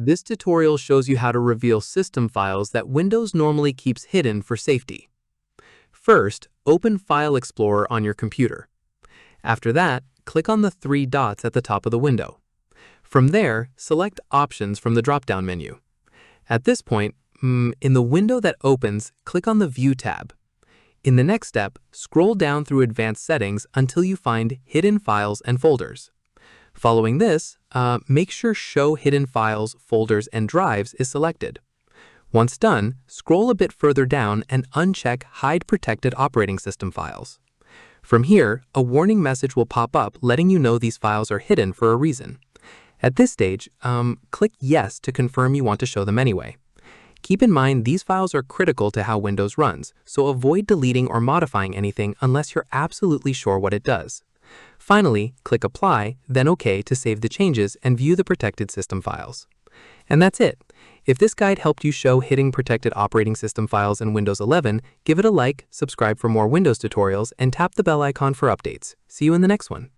This tutorial shows you how to reveal system files that Windows normally keeps hidden for safety. First, open File Explorer on your computer. After that, click on the three dots at the top of the window. From there, select Options from the drop-down menu. At this point, in the window that opens, click on the View tab. In the next step, scroll down through Advanced Settings until you find Hidden Files and Folders. Following this, make sure Show Hidden Files, Folders, and Drives is selected. Once done, scroll a bit further down and uncheck Hide Protected Operating System Files. From here, a warning message will pop up letting you know these files are hidden for a reason. At this stage, click Yes to confirm you want to show them anyway. Keep in mind these files are critical to how Windows runs, so avoid deleting or modifying anything unless you're absolutely sure what it does. Finally, click Apply, then OK to save the changes and view the protected system files. And that's it. If this guide helped you show hidden protected operating system files in Windows 11, give it a like, subscribe for more Windows tutorials, and tap the bell icon for updates. See you in the next one.